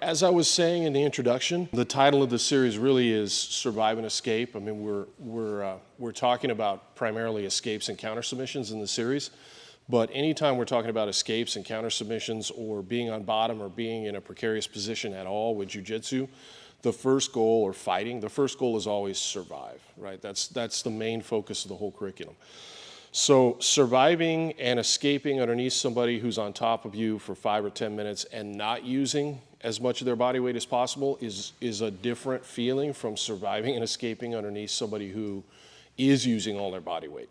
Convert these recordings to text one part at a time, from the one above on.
As I was saying in the introduction, the title of the series really is Survive and Escape. I mean, we're talking about primarily escapes and counter submissions in the series, but anytime we're talking about escapes and counter submissions or being on bottom or being in a precarious position at all with jiu-jitsu, the first goal, or fighting, the first goal is always survive, right? That's the main focus of the whole curriculum. So surviving and escaping underneath somebody who's on top of you for 5 or 10 minutes and not using as much of their body weight as possible is a different feeling from surviving and escaping underneath somebody who is using all their body weight.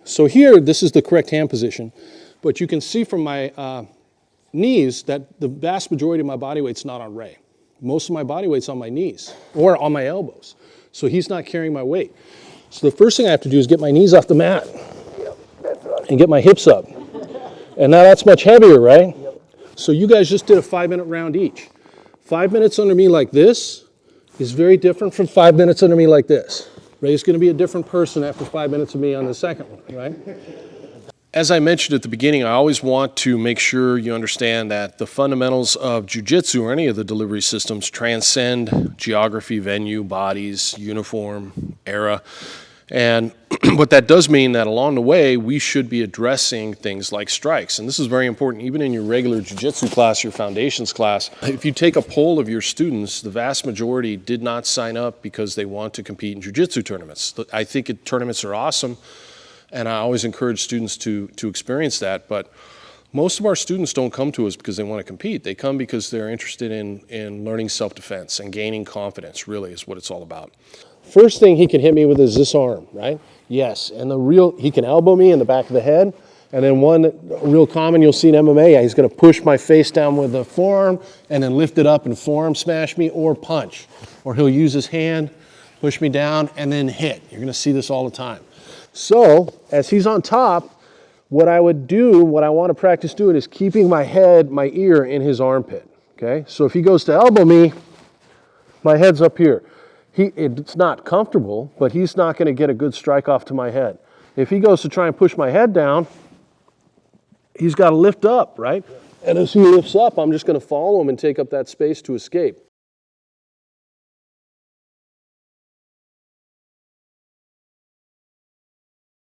So here, this is the correct hand position, but you can see from my knees that the vast majority of my body weight's not on Ray. Most of my body weight's on my knees or on my elbows. So he's not carrying my weight. So the first thing I have to do is get my knees off the mat and get my hips up. And now that's much heavier, right? So you guys just did a 5-minute round each. 5 minutes under me like this is very different from 5 minutes under me like this. Ray's going to be a different person after 5 minutes of me on the second one, right? As I mentioned at the beginning, I always want to make sure you understand that the fundamentals of jiu-jitsu or any of the delivery systems transcend geography, venue, bodies, uniform, era. And but that does mean that along the way, we should be addressing things like strikes. And this is very important, even in your regular jiu-jitsu class, your foundations class. If you take a poll of your students, the vast majority did not sign up because they want to compete in jiu-jitsu tournaments. I think tournaments are awesome, and I always encourage students to experience that. But most of our students don't come to us because they want to compete. They come because they're interested in learning self-defense and gaining confidence, really, is what it's all about. First thing he can hit me with is this arm, right? Yes, and he can elbow me in the back of the head. And then one real common you'll see in MMA, he's going to push my face down with the forearm and then lift it up and forearm smash me or punch. Or he'll use his hand, push me down, and then hit. You're going to see this all the time. So as he's on top, what I would do, what I want to practice doing is keeping my head, my ear in his armpit, okay? So if he goes to elbow me, my head's up here. It's not comfortable, but he's not going to get a good strike off to my head. If he goes to try and push my head down, he's got to lift up, right? And as he lifts up, I'm just going to follow him and take up that space to escape.